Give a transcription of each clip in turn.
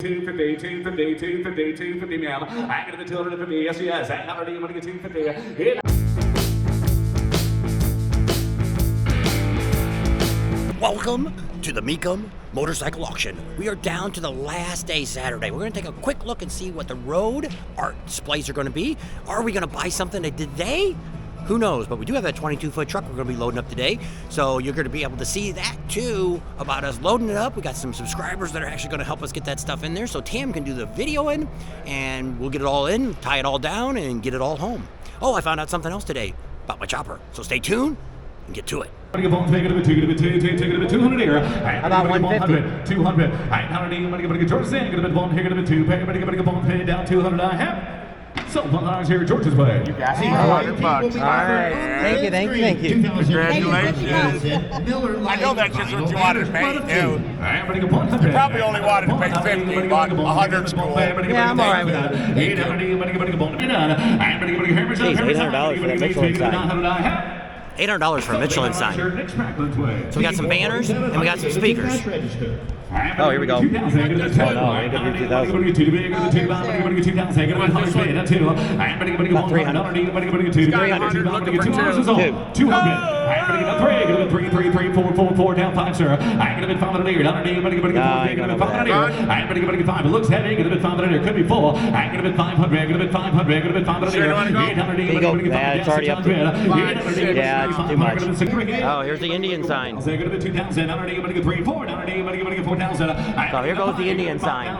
250, 250, 250, 250 now. I get the 250, yes, yes. I already want to get 250. Welcome to the Mecum Motorcycle Auction. We are down to the last day, Saturday. We're going to take a quick look and see what the road art displays are going to be. Are we going to buy something today? Who knows, but we do have that 22-foot truck we're going to be loading up today, so you're going to be able to see that too about us loading it up. We got some subscribers that are actually going to help us get that stuff in there, so Tam can do the video in, and we'll get it all in, tie it all down, and get it all home. Oh, I found out something else today about my chopper, so stay tuned and get to it. Take it a 200 here. About 150. 200. I'm going to get George's in. Going to be one here. Going to be two. I'm going to get one pay down 200. I have. So $1 here, George's way. You got $100. All right. Thank you. Congratulations. I know that's just what you wanted to pay, too. You probably only wanted to pay 50, but 100's cool. Yeah, I'm all right with that. $800 for that Michelin sign. $800 for a Michelin sign. So we got some banners and we got some speakers. Oh, here we go. Oh no, we ain't gonna do 2,000. About 300. 200 down 5, sir. I'm gonna be 500 here. It looks heavy. Gonna be 500 here. Could be full. I'm gonna be 500. Gonna be 500. Gonna be 500 here. 800. There you go. Yeah, it's already up to. Yeah, it's too much. Oh, here's the Indian sign. So here goes the Indian sign.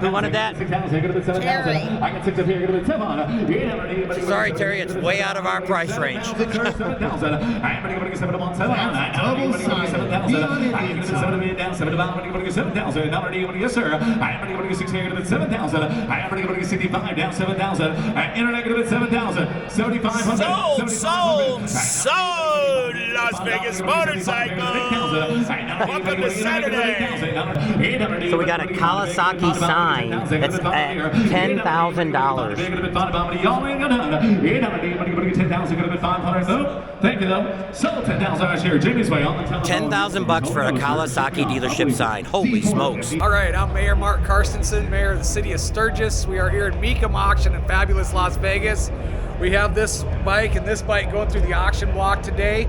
Who wanted that? Terry. Sorry, Terry, it's way out of our price range. Sold, Las Vegas Motorcycles. Welcome to Saturday. So we got a Kawasaki sign that's at $10,000. Thank you, though. So $10,000 here. Jimmy's way on the $10,000 for a Kawasaki dealership sign. Holy smokes. All right, I'm Mayor Mark Karstensen, Mayor of the City of Sturgis. We are here at Mecum Auction in fabulous Las Vegas. We have this bike and this bike going through the auction block today.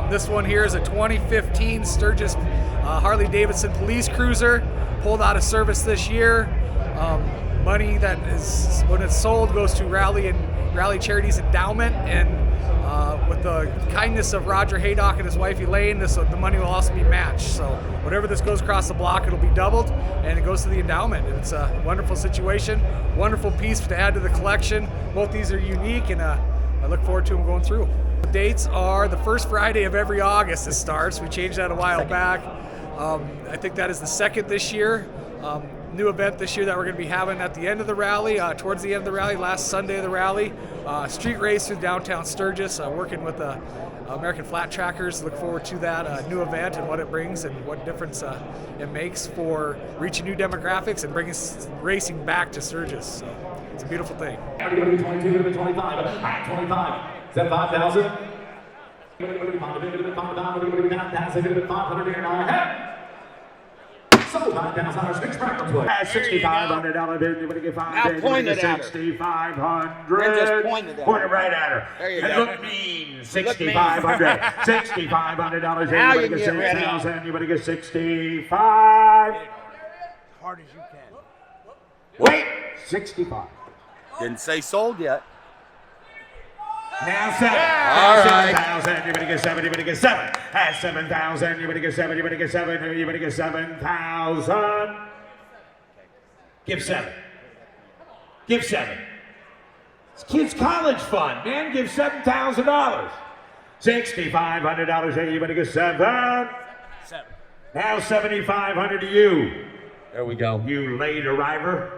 This one here is a 2015 Sturgis Harley-Davidson police cruiser, pulled out of service this year. Money that is, when it's sold, goes to Rally Charities Endowment, and with the kindness of Roger Haydock and his wife Elaine, the money will also be matched. So whatever this goes across the block, it'll be doubled, and it goes to the endowment. It's a wonderful situation, wonderful piece to add to the collection. Both these are unique, and I look forward to them going through. The dates are the first Friday of every August. It starts. We changed that a while back. I think that is the second this year. New event this year that we're going to be having at the end of the rally, towards the end of the rally, last Sunday of the rally. Street race through downtown Sturgis, working with the American Flat Trackers. Look forward to that new event and what it brings and what difference it makes for reaching new demographics and bringing racing back to Sturgis. So it's a beautiful thing. 22, 25. 25. Is that 5,000? 500 here now. $6,500. Anybody get $500? Now point it at her. $6,500. Point it right at her. There you go. Look mean. $6,500. $6,500. Anybody get 6,000? Anybody get 65? Hard as you can. Wait. 65. Didn't say sold yet. Now 7. All right. 7,000. Anybody get 7? Anybody get 7? Has 7,000. Anybody get 7? Anybody get 7? Anybody get 7,000? Give 7. Give 7. It's kids' college fund, man. Give $7,000. $6,500. Anybody get 7? 7. Now $7,500 to you. There we go. You late arriver.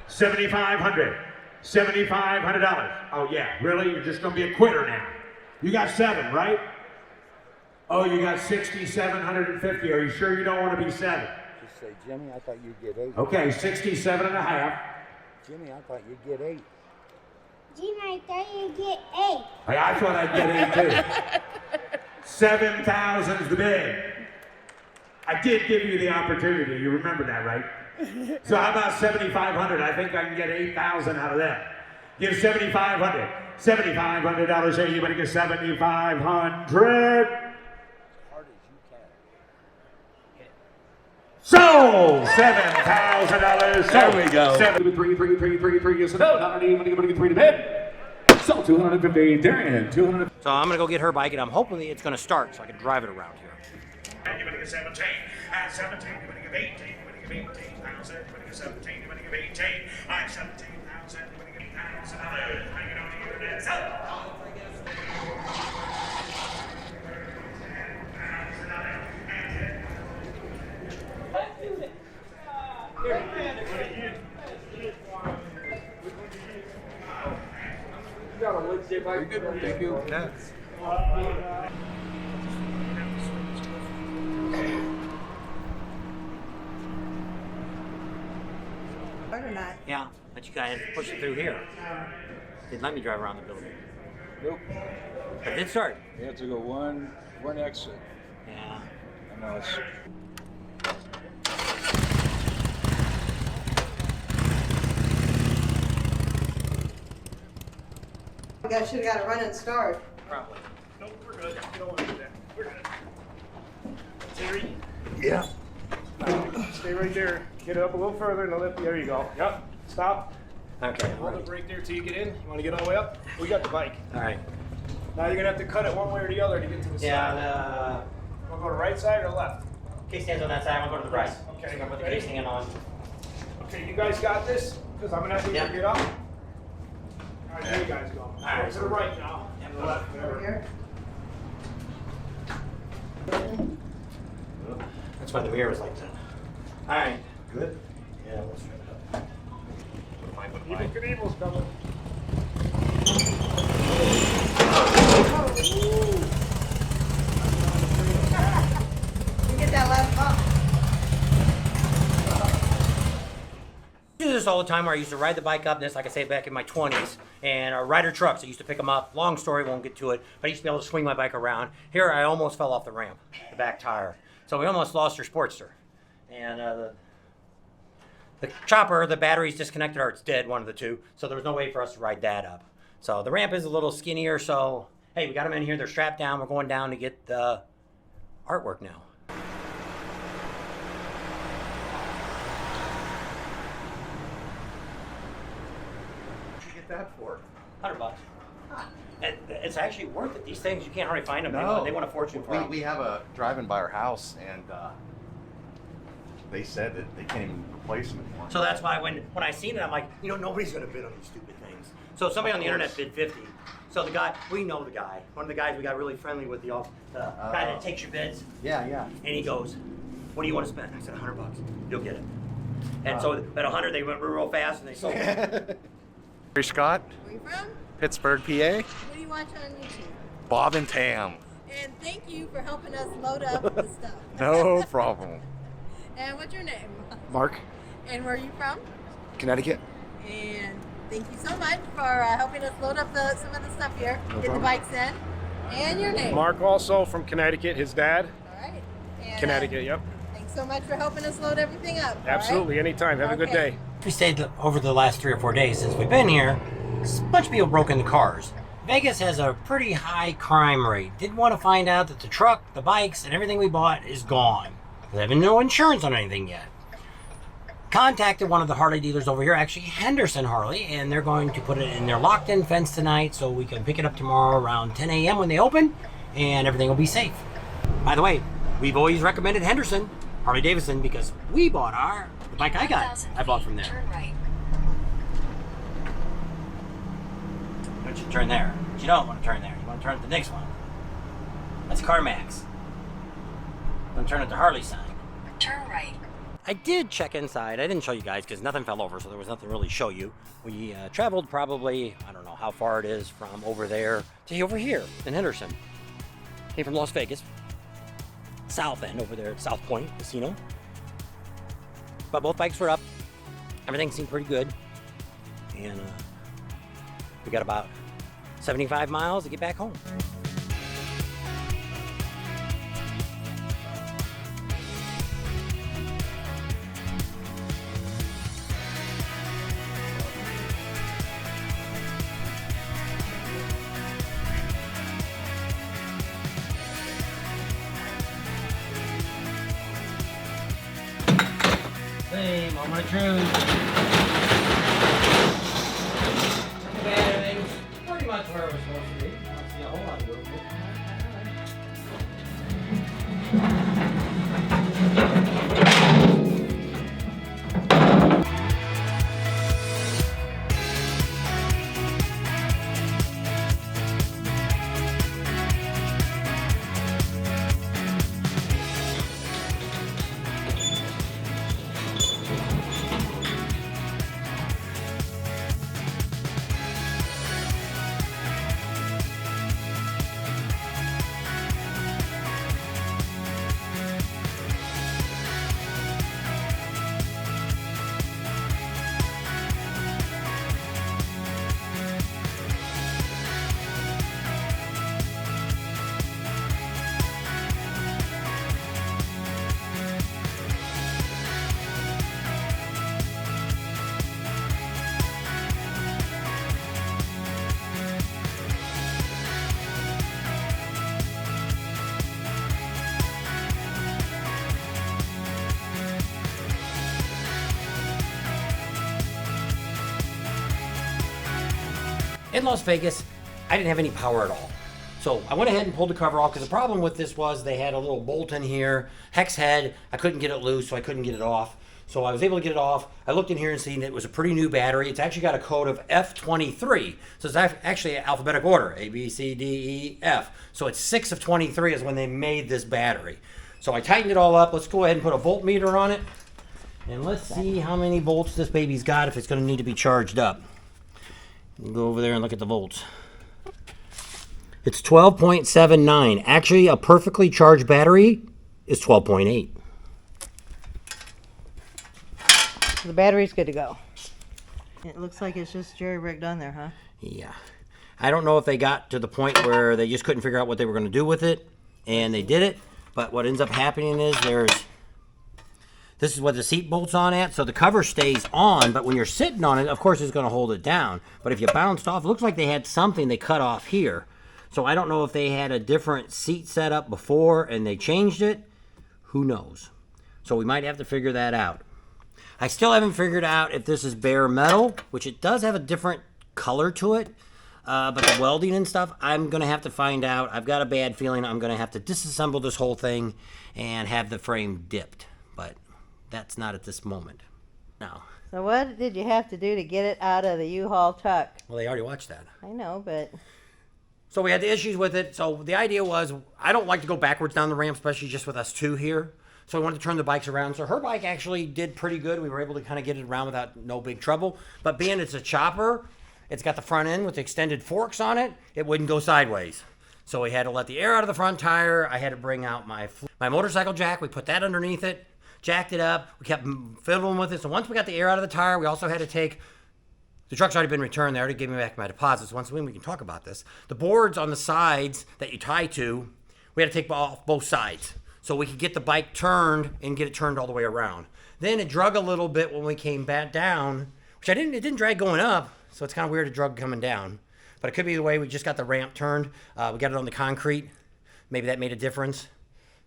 $7,500. $7,500. Oh yeah, really? You're just gonna be a quitter now. You got 7, right? Oh, you got 6,750. Are you sure you don't want to be 7? Just say, Jimmy, I thought you'd get 8. Okay, 67 and a half. Jimmy, I thought you'd get 8. Jimmy, I thought you'd get 8. Hey, I thought I'd get 8 too. 7,000's the bid. I did give you the opportunity. You remember that, right? So how about 7,500? I think I can get 8,000 out of that. Give 7,500. $7,500 here. You better get 7,500. Sold! $7,000. There we go. 3 is no. Not even going to get 3 to bid. Sold 250. Darian, 200. So I'm gonna go get her bike, and I'm hoping it's gonna start so I can drive it around here. And you're going to get 17. At 17, you're going to give 18. You're going to give 18,000. You're going to get 17. You're going to give 18. At 17,000, you're going to give $8,000. Bring it on the internet. Sell. Very good. Thank you. Yeah. Or not. Yeah, but you gotta push it through here. Didn't let me drive around the building. Nope. But it did start. You have to go one exit. Yeah. I know it's. I should have got a running start. Probably. Nope, we're good. You don't want to do that. We're good. Terry, Yeah. stay right there. Get it up a little further and lift. There you go. Yep. Stop. Okay. Hold the brake there till you get in. You want to get all the way up? We got the bike. All right. Now you're gonna have to cut it one way or the other to get to the side. Yeah. Want to go to the right side or left? The case stands on that side. I'm gonna go to the right. Okay. So I'm gonna put the Ready? case stand on. Okay, you guys got this? Because I'm gonna have to Yeah. get up. All right, there you guys go. All right. To the right now. Yep. To the left. Over Whatever. here. That's why the mirror is like that. All right. Good. Yeah. Let's trim it up. Evil Knievel's coming. You get that last bump. I do this all the time where I used to ride the bike up this, like I say, back in my 20s, and rider trucks, I used to pick them up. Long story, won't get to it, but I used to be able to swing my bike around. Here, I almost fell off the ramp, the back tire. So we almost lost our Sportster. And the chopper, the battery's disconnected or it's dead, one of the two, so there was no way for us to ride that up. So the ramp is a little skinnier, so hey, we got them in here, they're strapped down, we're going down to get the artwork now. What'd you get that for? $100. It's actually worth it. These things, you can't hardly find them. No. They want a fortune for them. We have a driving by our house, and they said that they can't even replace them anymore. So that's why when I seen it, I'm like, you know, nobody's gonna bid on these stupid things. So somebody on the internet bid 50. So the guy, we know the guy. One of the guys we got really friendly with, the guy that takes your bids. Yeah, yeah. And he goes, "What do you want to spend?" I said, $100. You'll get it. And so at 100, they went real fast and they sold it. Scott, Where you from? Pittsburgh, PA. What do you watch on YouTube? Bob and Tam. And thank you for helping us load up the stuff. No problem. And what's your name? Mark, And where are you from? Connecticut. And thank you so much for helping us load up some of the stuff here. Get the problem. bikes in. And your name. Mark also from Connecticut, his dad. All right. And, Connecticut, yep. Thanks so much for helping us load everything up. all right? Absolutely, anytime. Have a good Okay. day. We stayed over the last 3 or 4 days since we've been here. A bunch of people broke into cars. Vegas has a pretty high crime rate. Didn't want to find out that the truck, the bikes, and everything we bought is gone. They have no insurance on anything yet. Contacted one of the Harley dealers over here, actually Henderson Harley, and they're going to put it in their locked-in fence tonight so we can pick it up tomorrow around 10 a.m. when they open, and everything will be safe. By the way, we've always recommended Henderson, Harley Davidson, because we bought the bike I got, I bought from there. Turn right. Why don't you turn there? But you don't want to turn there. You want to turn at the next one. That's CarMax. You want to turn at the Harley sign. Turn right. I did check inside. I didn't show you guys because nothing fell over, so there was nothing really to show you. We traveled probably, I don't know how far it is from over there to over here in Henderson. Came from Las Vegas. South end over there at South Point Casino. But both bikes were up. Everything seemed pretty good. And we got about 75 miles to get back home. see, moment of truth. Everything's pretty much where it was supposed to be. I don't see a whole lot of movement. In Las Vegas, I didn't have any power at all. So I went ahead and pulled the cover off because the problem with this was they had a little bolt in here, hex head. I couldn't get it loose, so I couldn't get it off. So I was able to get it off. I looked in here and seen it was a pretty new battery. It's actually got a code of F23. So it's actually alphabetic order, A, B, C, D, E, F. So it's 6 of 23 is when they made this battery. So I tightened it all up. Let's go ahead and put a voltmeter on it. And let's see how many volts this baby's got if it's going to need to be charged up. We'll go over there and look at the volts. It's 12.79. Actually, a perfectly charged battery is 12.8. The battery's good to go. It looks like it's just jerry-rigged on there, huh? Yeah. I don't know if they got to the point where they just couldn't figure out what they were going to do with it, and they did it. But what ends up happening is this is what the seat bolt's on at, so the cover stays on, but when you're sitting on it, of course, it's going to hold it down. But if you bounced off, it looks like they had something they cut off here. So I don't know if they had a different seat setup before and they changed it. Who knows? So we might have to figure that out. I still haven't figured out if this is bare metal, which it does have a different color to it. But the welding and stuff, I'm going to have to find out. I've got a bad feeling I'm going to have to disassemble this whole thing and have the frame dipped. But that's not at this moment. No. So what did you have to do to get it out of the U-Haul truck? Well, they already watched that. I know, but... So we had the issues with it. So the idea was, I don't like to go backwards down the ramp, especially just with us two here. So I wanted to turn the bikes around. So her bike actually did pretty good. We were able to kind of get it around without no big trouble. But being it's a chopper, it's got the front end with extended forks on it. It wouldn't go sideways. So we had to let the air out of the front tire. I had to bring out my motorcycle jack. We put that underneath it, jacked it up. We kept fiddling with it. So once we got the air out of the tire, we also had to take, the truck's already been returned. They already gave me back my deposits. Once we can talk about this. The boards on the sides that you tie to, we had to take off both sides so we could get the bike turned and get it turned all the way around. Then it drug a little bit when we came back down, which it didn't drag going up, so it's kind of weird to drug coming down. But it could be the way we just got the ramp turned. We got it on the concrete. Maybe that made a difference.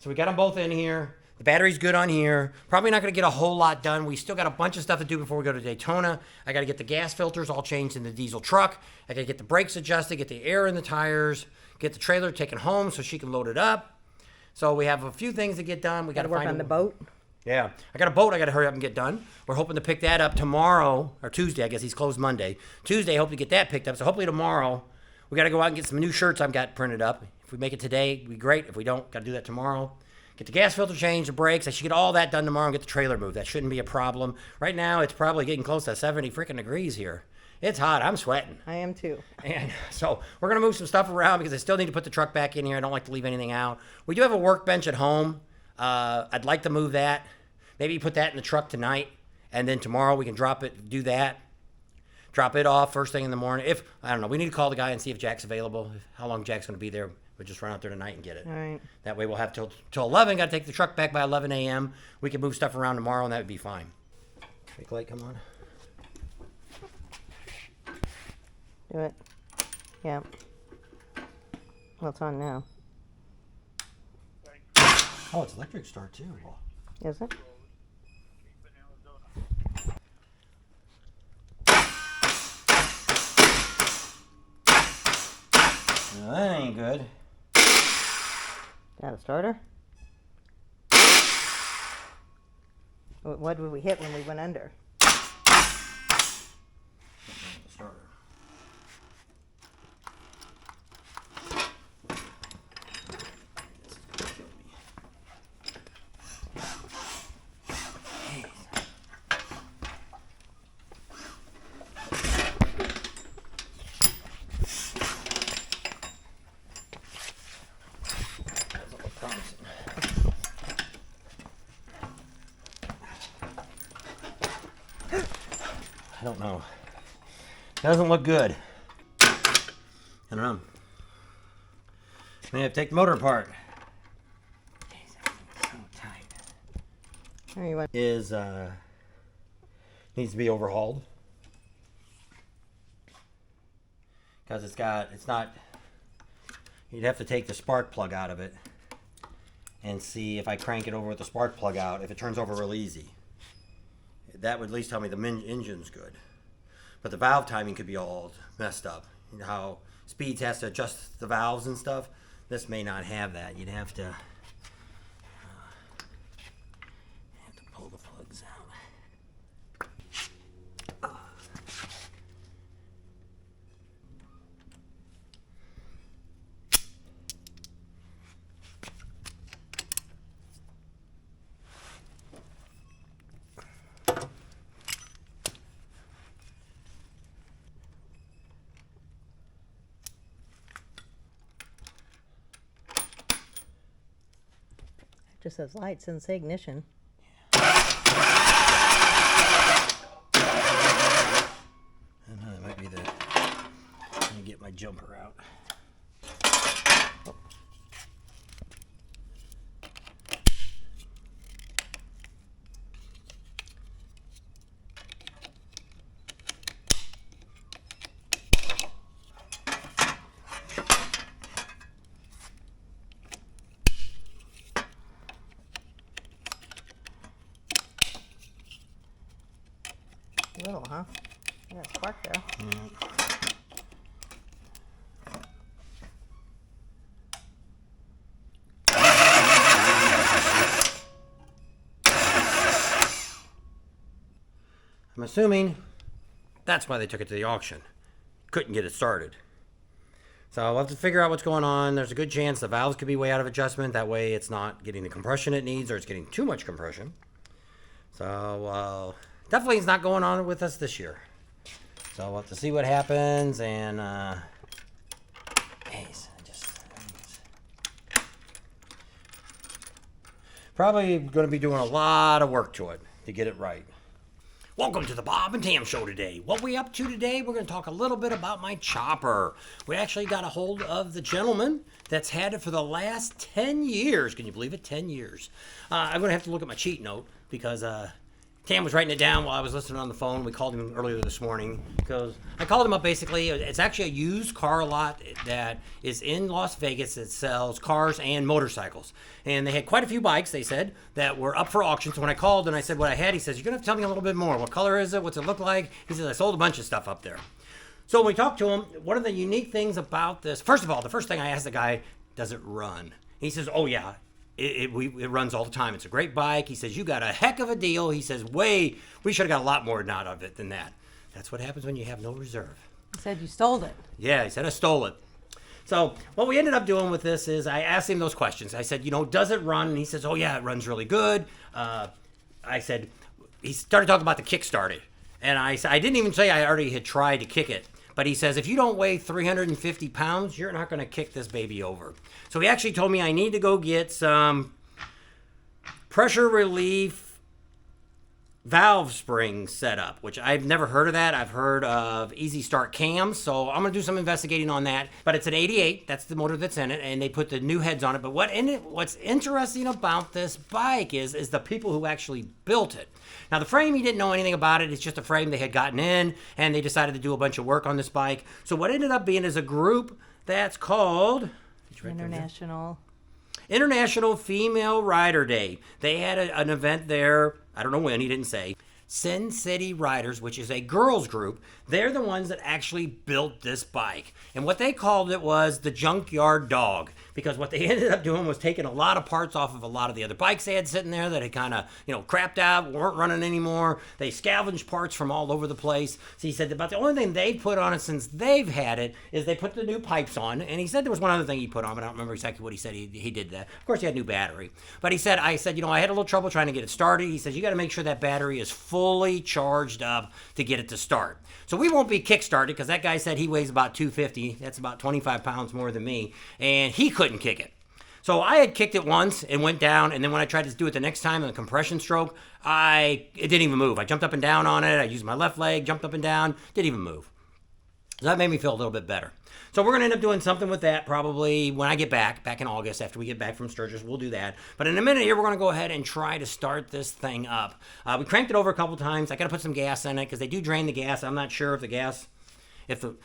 So we got them both in here. The battery's good on here. Probably not going to get a whole lot done. We still got a bunch of stuff to do before we go to Daytona. I got to get the gas filters all changed in the diesel truck. I got to get the brakes adjusted, get the air in the tires, get the trailer taken home so she can load it up. So we have a few things to get done. We got to work on the boat. Yeah, I got a boat I got to hurry up and get done. We're hoping to pick that up tomorrow, or Tuesday. I guess he's closed Monday. Tuesday, hope to get that picked up. So hopefully tomorrow, we got to go out and get some new shirts I've got printed up. If we make it today, it'd be great. If we don't, got to do that tomorrow. Get the gas filter changed, the brakes. I should get all that done tomorrow and get the trailer moved. That shouldn't be a problem. Right now, it's probably getting close to 70 freaking degrees here. It's hot. I'm sweating. I am too. And so we're going to move some stuff around because I still need to put the truck back in here. I don't like to leave anything out. We do have a workbench at home. I'd like to move that. Maybe put that in the truck tonight. And then tomorrow we can drop it, do that. Drop it off first thing in the morning. I don't know, we need to call the guy and see if Jack's available. How long Jack's going to be there. We'll just run out there tonight and get it. All right. That way we'll have till 11. Got to take the truck back by 11 a.m. We can move stuff around tomorrow, and that would be fine. Big light, come on. Do it. Yeah. Well, it's on now. Oh, it's electric start too. Is it? ain't good. Got a starter? What did we hit when we went under? Starter. I don't know. Doesn't look good. I don't know. May have to take the motor apart. So tight. There you went. Needs to be overhauled. Because it's not, you'd have to take the spark plug out of it and see if I crank it over with the spark plug out, if it turns over real easy. That would at least tell me the engine's good. But the valve timing could be all messed up. You know how Speeds has to adjust the valves and stuff? This may not have that. You'd have to pull the plugs out. Just says light, doesn't say ignition. That might be the. Let me get my jumper out. Little, huh? Yeah, spark there. I'm assuming that's why they took it to the auction. Couldn't get it started. So we'll have to figure out what's going on. There's a good chance the valves could be way out of adjustment. That way it's not getting the compression it needs, or it's getting too much compression. So definitely it's not going on with us this year. So we'll have to see what happens. And probably going to be doing a lot of work to it to get it right. Welcome to the Bob and Tam Show today. What we up to today, we're going to talk a little bit about my chopper. We actually got a hold of the gentleman that's had it for the last 10 years. Can you believe it? 10 years. I'm going to have to look at my cheat note because Tam was writing it down while I was listening on the phone. We called him earlier this morning because I called him up basically. It's actually a used car lot that is in Las Vegas that sells cars and motorcycles. And they had quite a few bikes, they said, that were up for auction. So when I called and I said what I had, he says, you're going to have to tell me a little bit more. What color is it? What's it look like? He says, I sold a bunch of stuff up there. So when we talked to him, one of the unique things about this, first of all, the first thing I asked the guy, does it run? He says, oh yeah. It runs all the time. It's a great bike. He says, you got a heck of a deal. He says, we should have got a lot more out of it than that. That's what happens when you have no reserve. He said you stole it. Yeah, he said, I stole it. So what we ended up doing with this is I asked him those questions. I said, does it run? And he says, oh yeah, it runs really good. I said, he started talking about the Kickstarter. And I didn't even say I already had tried to kick it. But he says, if you don't weigh 350 pounds, you're not going to kick this baby over. So he actually told me I need to go get some pressure relief valve springs set up, which I've never heard of that. I've heard of easy start cams. So I'm going to do some investigating on that. But it's an 88. That's the motor that's in it. And they put the new heads on it. But what's interesting about this bike is the people who actually built it. Now, the frame, he didn't know anything about it. It's just a frame they had gotten in, and they decided to do a bunch of work on this bike. So what ended up being is a group that's called International Female Rider Day. They had an event there. I don't know when. He didn't say. Sin City Riders, which is a girls group. They're the ones that actually built this bike. And what they called it was the junkyard dog, because what they ended up doing was taking a lot of parts off of a lot of the other bikes they had sitting there that had kind of, crapped out, weren't running anymore. They scavenged parts from all over the place. So he said about the only thing they put on it since they've had it is they put the new pipes on. And he said there was one other thing he put on, but I don't remember exactly what he said. He did that. Of course, he had a new battery. But I said, I had a little trouble trying to get it started. He says, you got to make sure that battery is fully charged up to get it to start. So we won't be kick-started because that guy said he weighs about 250. That's about 25 pounds more than me. And he couldn't kick it. So I had kicked it once and went down. And then when I tried to do it the next time in the compression stroke, it didn't even move. I jumped up and down on it. I used my left leg, jumped up and down, didn't even move. So that made me feel a little bit better. So we're going to end up doing something with that probably when I get back in August. After we get back from Sturgis, we'll do that. But in a minute here, we're going to go ahead and try to start this thing up. We cranked it over a couple times. I got to put some gas in it because they do drain the gas. I'm not sure if the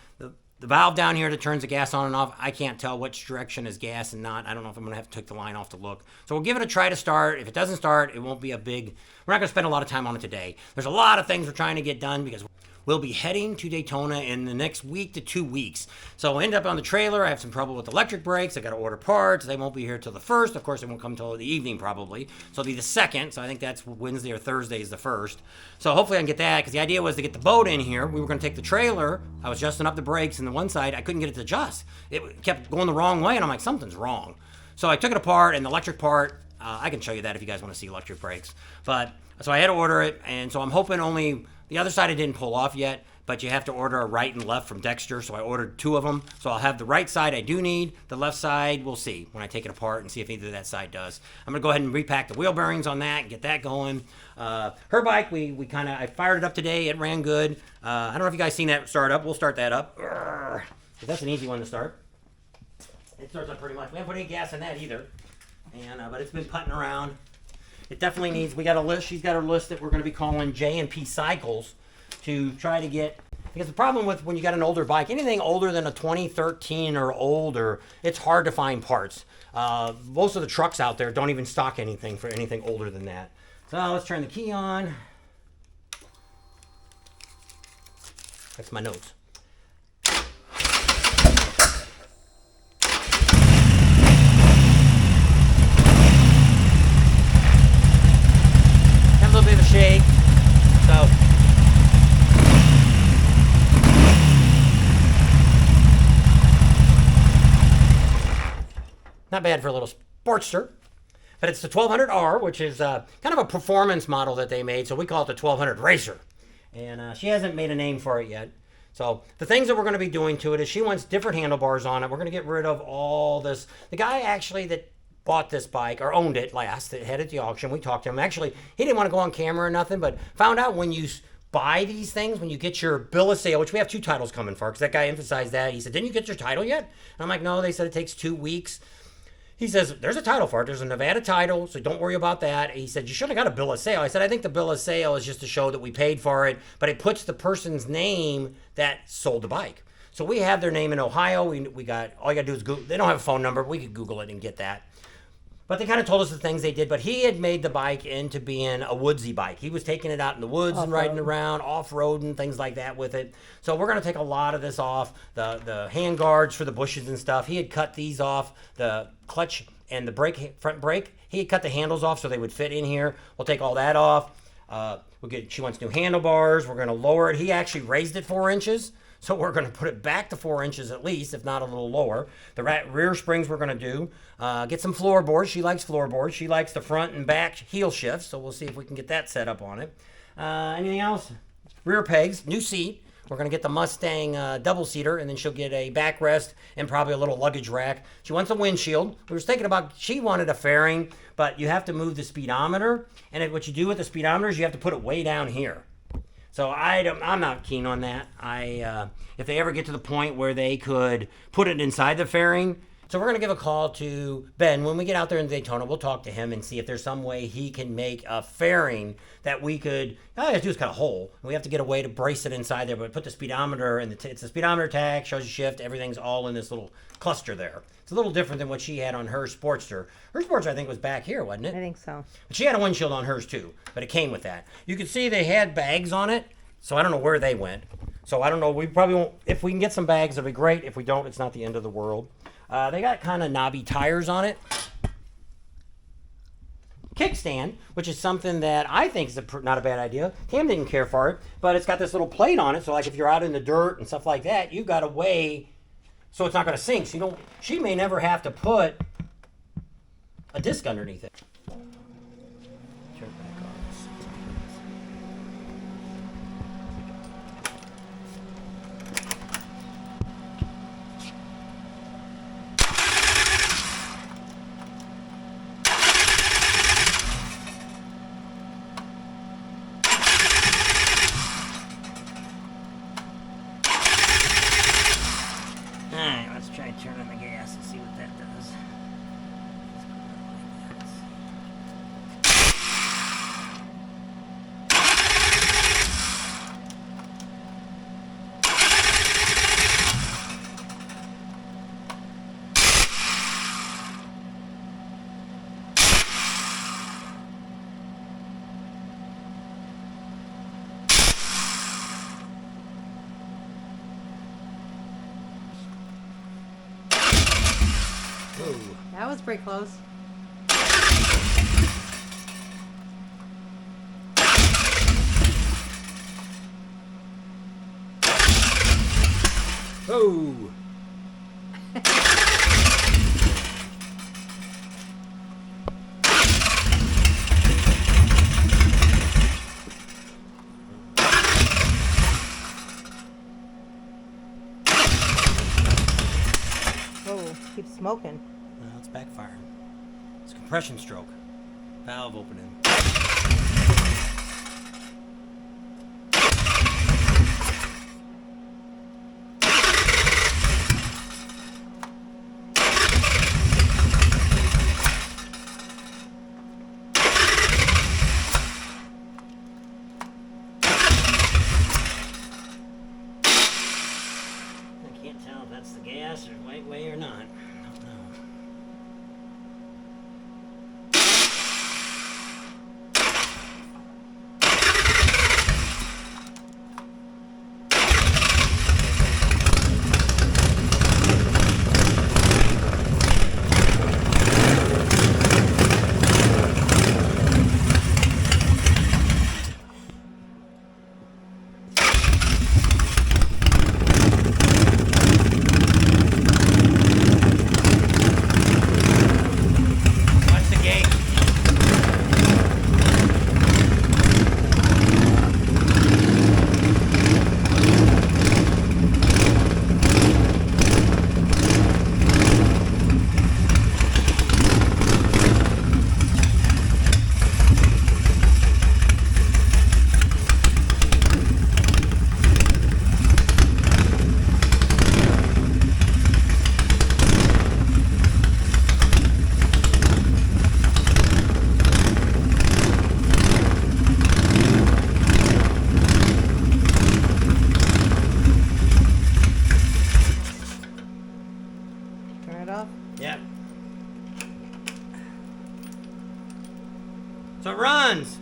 valve down here that turns the gas on and off, I can't tell which direction is gas and not. I don't know if I'm going to have to take the line off to look. So we'll give it a try to start. If it doesn't start, it won't be we're not going to spend a lot of time on it today. There's a lot of things we're trying to get done because we'll be heading to Daytona in the next week to 2 weeks. So I'll end up on the trailer. I have some trouble with electric brakes. I got to order parts. They won't be here till the 1st. Of course, they won't come till the evening probably. So it'll be the 2nd. So I think that's Wednesday or Thursday is the 1st. So hopefully I can get that because the idea was to get the boat in here. We were going to take the trailer. I was adjusting up the brakes and the one side, I couldn't get it to adjust. It kept going the wrong way and I'm like, something's wrong. So I took it apart and the electric part, I can show you that if you guys want to see electric brakes. So I had to order it and so I'm hoping only the other side I didn't pull off yet. But you have to order a right and left from Dexter, so I ordered 2 of them. So I'll have the right side I do need. The left side, we'll see when I take it apart and see if either of that side does. I'm going to go ahead and repack the wheel bearings on that and get that going. Her bike, I fired it up today. It ran good. I don't know if you guys seen that start up. We'll start that up. That's an easy one to start. It starts up pretty much. We haven't put any gas in that either. But it's been putting around. It definitely needs, we got a list. She's got her list that we're going to be calling J&P Cycles. To try to get, because the problem with when you got an older bike, anything older than a 2013 or older, it's hard to find parts. Most of the trucks out there don't even stock anything for anything older than that. So let's turn the key on. That's my notes. Have a little bit of a shake. So. Not bad for a little Sportster, but it's the 1200R, which is kind of a performance model that they made, so we call it the 1200 Racer. And she hasn't made a name for it yet. So the things that we're going to be doing to it is she wants different handlebars on it. We're going to get rid of all this. The guy actually that bought this bike, or owned it last, that had it at the auction, we talked to him. Actually, he didn't want to go on camera or nothing, but found out when you buy these things, when you get your bill of sale, which we have 2 titles coming for, because that guy emphasized that. He said, didn't you get your title yet? And I'm like, no, they said it takes 2 weeks. He says, there's a title for it. There's a Nevada title, so don't worry about that. He said, you should have got a bill of sale. I said, I think the bill of sale is just to show that we paid for it, but it puts the person's name that sold the bike. So we have their name in Ohio. We got, all you got to do is Google. They don't have a phone number. We could Google it and get that. But they kind of told us the things they did. But he had made the bike into being a woodsy bike. He was taking it out in the woods and riding around, off-roading, things like that with it. So we're going to take a lot of this off. The hand guards for the bushes and stuff. He had cut these off. The clutch and the front brake, he had cut the handles off so they would fit in here. We'll take all that off. She wants new handlebars. We're going to lower it. He actually raised it 4 inches. So we're going to put it back to 4 inches at least, if not a little lower. The rear springs we're going to do. Get some floorboards. She likes floorboards. She likes the front and back heel shifts. So we'll see if we can get that set up on it. Anything else? Rear pegs, new seat. We're going to get the Mustang double-seater, and then she'll get a backrest and probably a little luggage rack. She wants a windshield. We were thinking about, she wanted a fairing, but you have to move the speedometer. And what you do with the speedometer is you have to put it way down here. So I'm not keen on that. If they ever get to the point where they could put it inside the fairing, So we're going to give a call to Ben. When we get out there in Daytona, we'll talk to him and see if there's some way he can make a fairing that we could, all you have to do is cut a hole. And we have to get a way to brace it inside there, but put the speedometer, and it's a speedometer tag, shows you shift, everything's all in this little cluster there. It's a little different than what she had on her Sportster. Her Sportster, I think, was back here, wasn't it? I think so. But she had a windshield on hers too, but it came with that. You can see they had bags on it, so I don't know where they went. So I don't know, we probably won't, if we can get some bags, it'll be great. If we don't, it's not the end of the world. They got kind of knobby tires on it. Kickstand, which is something that I think is not a bad idea. Tam didn't care for it, but it's got this little plate on it, so like if you're out in the dirt and stuff like that, you've got a way so it's not going to sink. So you don't, she may never have to put a disc underneath it. Turn it back on. Alright, let's try turning the gas and see what that does. Ooh. That was pretty close. Oh. Oh, keeps smoking. Well, it's backfiring. It's a compression stroke. Valve opening. I can't tell if that's the gas or right way or not. I don't know. Watch the gate. Turn it off. Yep. So it runs.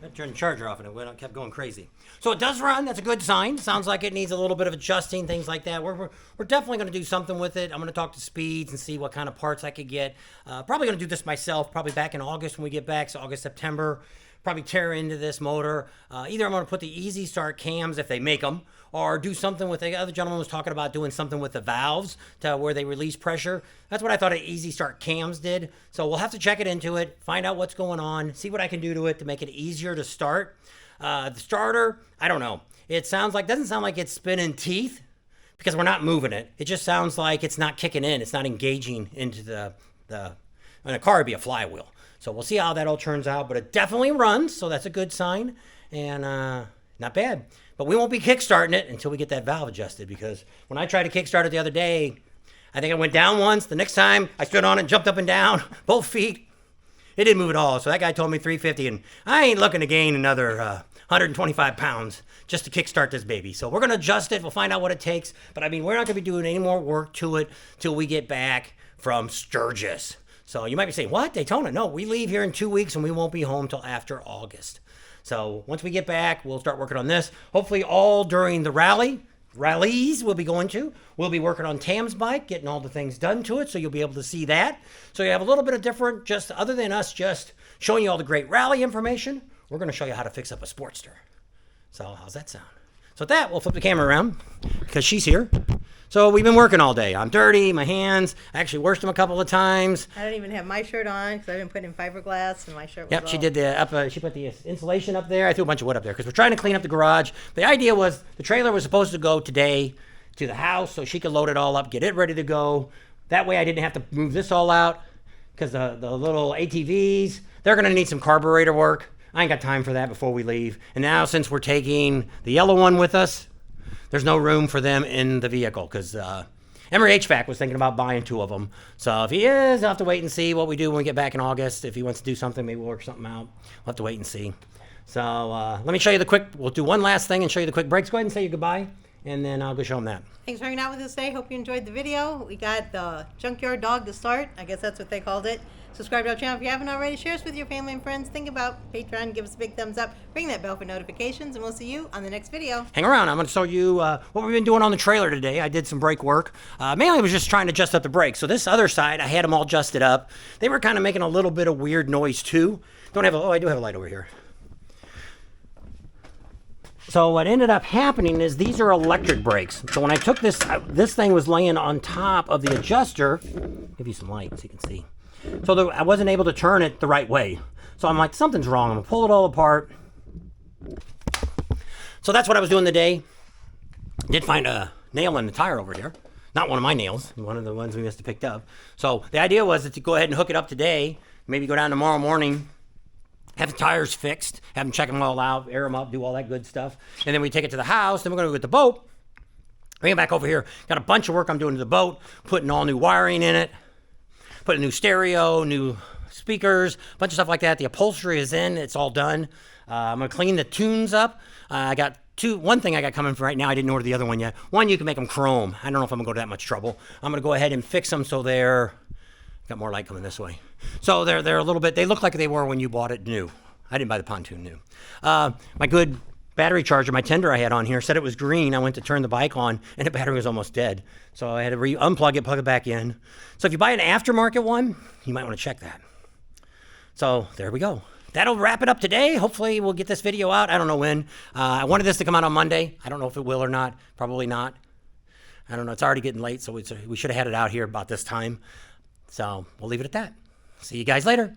I turned the charger off and it kept going crazy. So it does run. That's a good sign. Sounds like it needs a little bit of adjusting, things like that. We're definitely going to do something with it. I'm going to talk to Speeds and see what kind of parts I could get. Probably going to do this myself, probably back in August when we get back, so August, September. Probably tear into this motor. Either I'm going to put the Easy Start cams if they make them, or do something with the other gentleman was talking about doing something with the valves to where they release pressure. That's what I thought Easy Start cams did. So we'll have to check it into it, find out what's going on, see what I can do to it to make it easier to start. The starter, I don't know. It doesn't sound like it's spinning teeth because we're not moving it. It just sounds like it's not kicking in. It's not engaging into in a car it'd be a flywheel. So we'll see how that all turns out, but it definitely runs, so that's a good sign, and not bad. But we won't be kickstarting it until we get that valve adjusted, because when I tried to kickstart it the other day, I think I went down once. The next time I stood on it and jumped up and down, both feet. It didn't move at all. So that guy told me 350, and I ain't looking to gain another 125 pounds just to kickstart this baby. So we're going to adjust it. We'll find out what it takes. But I mean, we're not going to be doing any more work to it till we get back from Sturgis. So you might be saying, what, Daytona? No, we leave here in 2 weeks and we won't be home till after August. So once we get back, we'll start working on this. Hopefully all during the rallies we'll be going to. We'll be working on TAM'S bike, getting all the things done to it, so you'll be able to see that. So you have a little bit of different, just other than us just showing you all the great rally information, we're going to show you how to fix up a Sportster. So how's that sound? So with that, we'll flip the camera around because she's here. So we've been working all day. I'm dirty, my hands. I actually washed them a couple of times. I don't even have my shirt on because I've been putting in fiberglass and my shirt was Yep, all... she did the she put the insulation up there. I threw a bunch of wood up there because we're trying to clean up the garage. The idea was the trailer was supposed to go today to the house so she could load it all up, get it ready to go. That way I didn't have to move this all out because the little ATVs, they're going to need some carburetor work. I ain't got time for that before we leave. And now since we're taking the yellow one with us, there's no room for them in the vehicle because Emery HVAC was thinking about buying 2 of them. So if he is, I'll have to wait and see what we do when we get back in August. If he wants to do something, maybe we'll work something out. We'll have to wait and see. So let me show you we'll do one last thing and show you the quick breaks. Go ahead and say your goodbye, and then I'll go show them that. Thanks for hanging out with us today. Hope you enjoyed the video. We got the junkyard dog to start. I guess that's what they called it. Subscribe to our channel if you haven't already. Share us with your family and friends. Think about Patreon. Give us a big thumbs up. Ring that bell for notifications, and we'll see you on the next video. Hang around. I'm going to show you what we've been doing on the trailer today. I did some brake work. Mainly I was just trying to adjust up the brakes. So this other side, I had them all adjusted up. They were kind of making a little bit of weird noise too. I do have a light over here. So what ended up happening is these are electric brakes. So when I took this thing was laying on top of the adjuster. Give you some light so you can see. So I wasn't able to turn it the right way. So I'm like, something's wrong. I'm gonna pull it all apart. So that's what I was doing today. Did find a nail in the tire over here. Not one of my nails, one of the ones we must have picked up. So the idea was to go ahead and hook it up today, maybe go down tomorrow morning, have the tires fixed, have them check them all out, air them up, do all that good stuff. And then we take it to the house, then we're gonna go get the boat. Bring it back over here. Got a bunch of work I'm doing to the boat, putting all new wiring in it, put a new stereo, new speakers, a bunch of stuff like that. The upholstery is in, it's all done. I'm gonna clean the tunes up. I got one thing I got coming from right now, I didn't order the other one yet. One, you can make them chrome. I don't know if I'm gonna go to that much trouble. I'm gonna go ahead and fix them so got more light coming this way. So they're a little bit, they look like they were when you bought it new. I didn't buy the pontoon new. My good battery charger, my tender I had on here, said it was green. I went to turn the bike on and the battery was almost dead. So I had to unplug it, plug it back in. So if you buy an aftermarket one, you might want to check that. So there we go. That'll wrap it up today. Hopefully we'll get this video out. I don't know when. I wanted this to come out on Monday. I don't know if it will or not. Probably not. I don't know. It's already getting late, so we should have had it out here about this time. So we'll leave it at that. See you guys later.